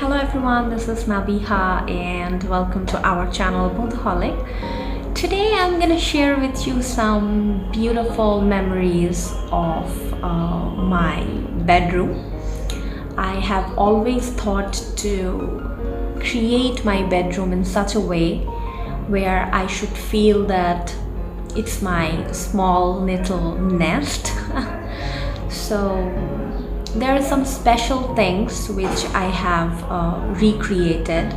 Hello everyone, this is Nabiha and welcome to our channel Bondhuholic. Today I'm gonna share with you some beautiful memories of my bedroom. I have always thought to create my bedroom in such a way where I should feel that it's my small little nest. So there are some special things which I have recreated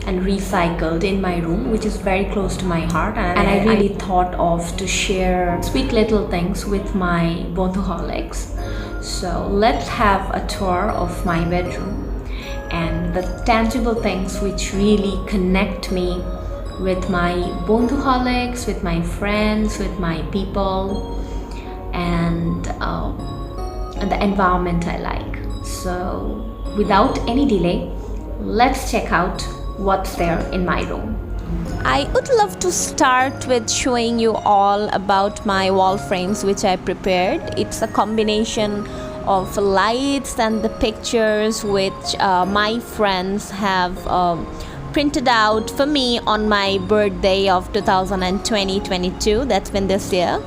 and recycled in my room, which is very close to my heart, and I really thought of to share sweet little things with my Bondhuholics. So let's have a tour of my bedroom and the tangible things which really connect me with my Bondhuholics, with my friends, with my people, and the environment I like. So without any delay, let's check out what's there in my room. I would love to start with showing you all about my wall frames which I prepared. It's a combination of lights and the pictures which my friends have printed out for me on my birthday of 2020-22. That's been this year.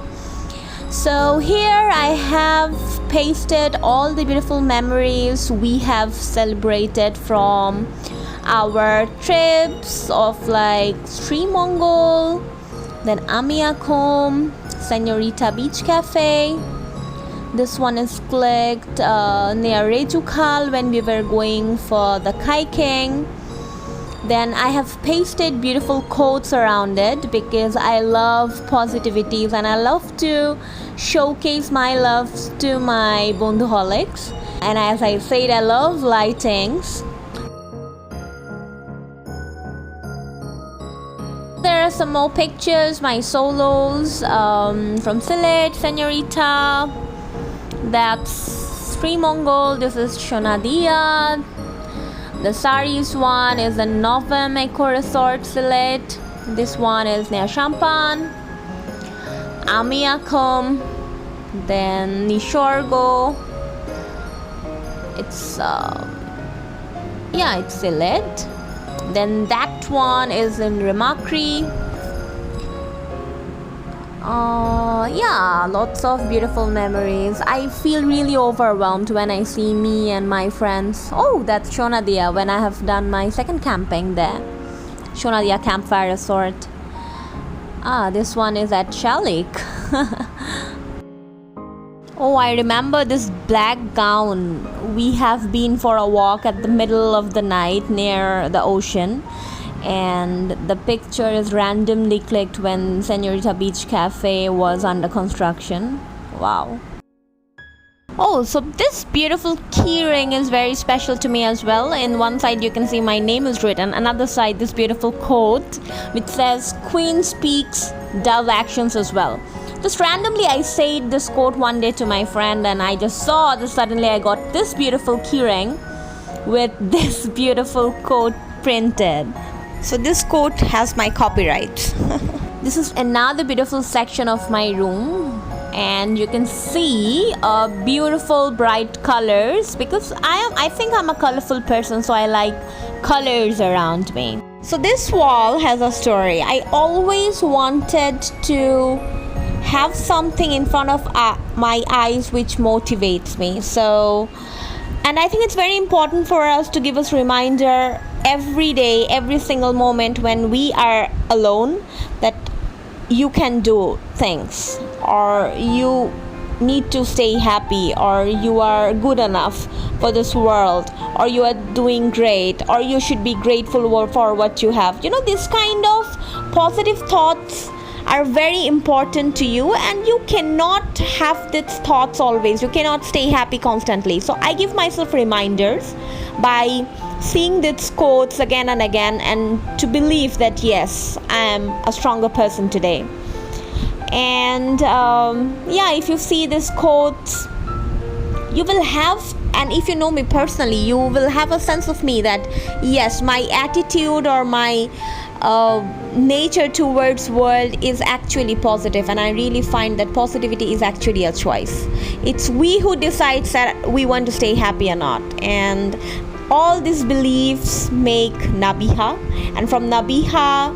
So here I have pasted all the beautiful memories we have celebrated from our trips of like Sri Mongol, then Amiakom, Senorita Beach Cafe. This one is clicked near Rejukal when we were going for the kayaking. Then I have pasted beautiful quotes around it because I love positivity and I love to showcase my love to my Bondhuholics. And as I said, I love lightings. There are some more pictures, my solos from Sylhet, Senorita. That's Sri Mongol. This is Shonadia. The Saris one is the Novem Eco Resort Sylhet. This one is near Champan. Amiakom. Then Nishorgo. It's it's Sylhet. Then that one is in Remakri. Lots of beautiful memories. I feel really overwhelmed when I see me and my friends. Oh, that's Shonadia when I have done my second camping there. Shonadia Campfire Resort. This one is at Shalik. Oh, I remember this black gown. We have been for a walk at the middle of the night near the ocean. And the picture is randomly clicked when Senorita Beach Cafe was under construction. Wow. Oh, so this beautiful keyring is very special to me as well. In one side you can see my name is written. Another side this beautiful quote which says Queen speaks, dove actions as well. Just randomly I said this quote one day to my friend and I just saw this. Suddenly I got this beautiful keyring with this beautiful quote printed. So this quote has my copyright. This is another beautiful section of my room and you can see beautiful bright colors because I think I'm a colorful person, so I like colors around me. So this wall has a story. I always wanted to have something in front of my eyes which motivates me. And I think it's very important for us to give us reminder every day, every single moment when we are alone that you can do things, or you need to stay happy, or you are good enough for this world, or you are doing great, or you should be grateful for what you have. You know, this kind of positive thoughts are very important to you, and you cannot have these thoughts always. You cannot stay happy constantly. So I give myself reminders by seeing these quotes again and again and to believe that yes, I am a stronger person today. And if you see these quotes, you will have, and if you know me personally, you will have a sense of me that yes, my attitude or my nature towards world is actually positive, and I really find that positivity is actually a choice. It's we who decides that we want to stay happy or not. And all these beliefs make Nabiha, and from Nabiha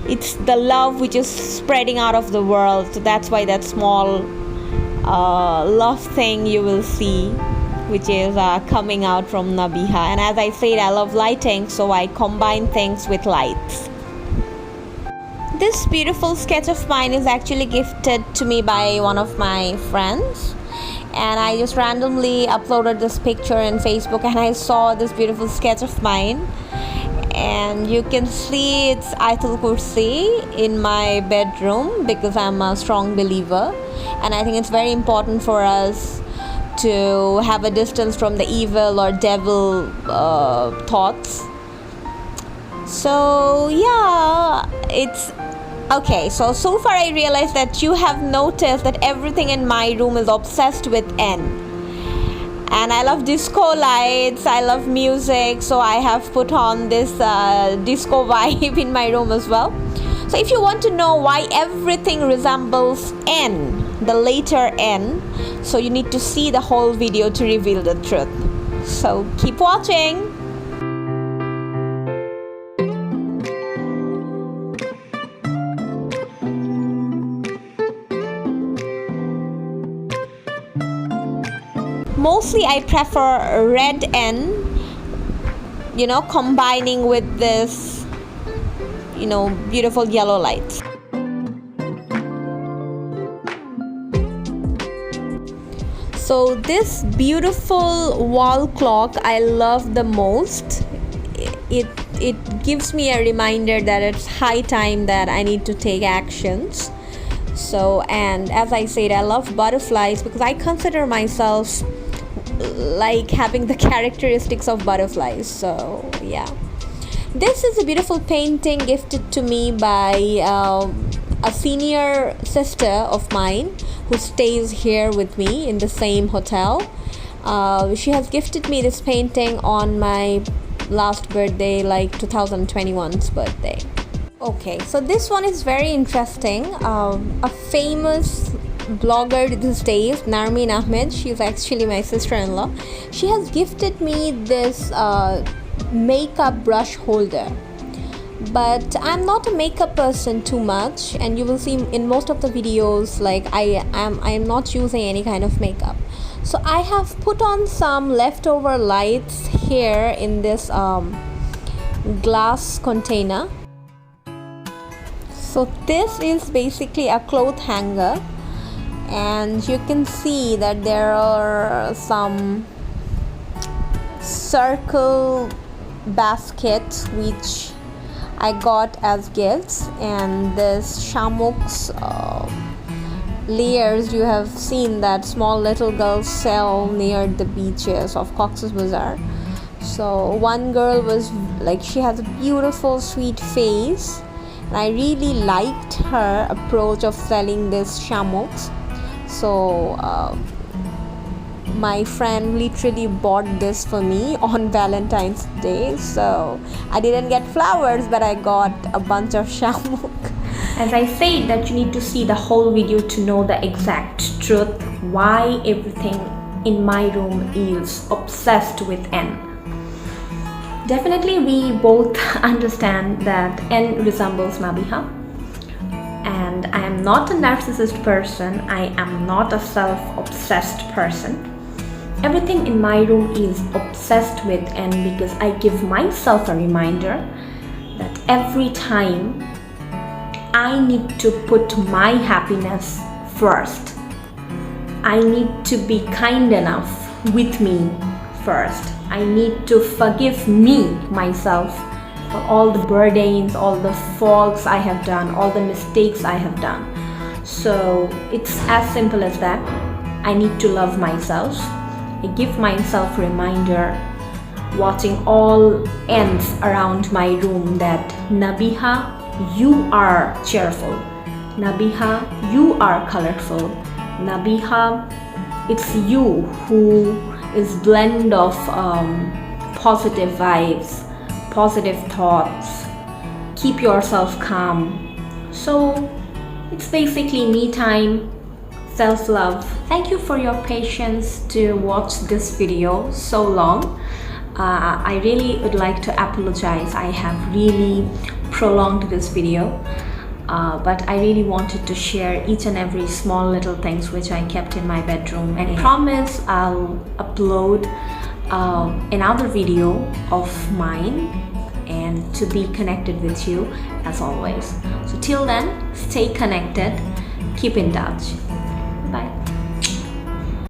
it's the love which is spreading out of the world. So that's why that small love thing you will see, which is coming out from Nabiha. And as I said, I love lighting, so I combine things with lights. This beautiful sketch of mine is actually gifted to me by one of my friends, and I just randomly uploaded this picture in Facebook, and I saw this beautiful sketch of mine, and you can see it's Ayatul Kursi in my bedroom because I'm a strong believer, and I think it's very important for us to have a distance from the evil or devil thoughts. So yeah, it's okay. So far I realized that you have noticed that everything in my room is obsessed with N. And I love disco lights, I love music, so I have put on this disco vibe in my room as well. So if you want to know why everything resembles N, the letter N, so you need to see the whole video to reveal the truth. So keep watching. Mostly I prefer red N, combining with this, beautiful yellow lights. So this beautiful wall clock I love the most. It gives me a reminder that it's high time that I need to take actions. So, and as I said, I love butterflies because I consider myself like having the characteristics of butterflies. So yeah, this is a beautiful painting gifted to me by a senior sister of mine who stays here with me in the same hotel. She has gifted me this painting on my last birthday, like 2021's birthday. Okay, so this one is very interesting. A famous blogger these days, Narmeen Ahmed, she's actually my sister-in-law. She has gifted me this makeup brush holder, but I'm not a makeup person too much, and you will see in most of the videos like I am not using any kind of makeup. So I have put on some leftover lights here in this glass container. So this is basically a cloth hanger, and you can see that there are some circle baskets which I got as gifts, and this Shamuk's layers you have seen that small little girls sell near the beaches of Cox's Bazar. So one girl was like, she has a beautiful sweet face, and I really liked her approach of selling this Shamuks. So my friend literally bought this for me on Valentine's Day. So I didn't get flowers, but I got a bunch of Shamuk. As I said, that you need to see the whole video to know the exact truth why everything in my room is obsessed with N. Definitely we both understand that N resembles Nabiha, and I am not a narcissist person. I am not a self-obsessed person. Everything in my room is obsessed with N because I give myself a reminder that every time I need to put my happiness first. I need to be kind enough with me first. I need to forgive me, myself, for all the burdens, all the faults I have done, all the mistakes I have done. So it's as simple as that. I need to love myself. I give myself a reminder, watching all ends around my room, that Nabiha, you are cheerful. Nabiha, you are colorful. Nabiha, it's you who is blend of positive vibes, positive thoughts. Keep yourself calm. So it's basically me time, self-love. Thank you for your patience to watch this video so long. I really would like to apologize. I have really prolonged this video, but I really wanted to share each and every small little things which I kept in my bedroom, and I promise I'll upload another video of mine and to be connected with you as always. So till then, stay connected, keep in touch.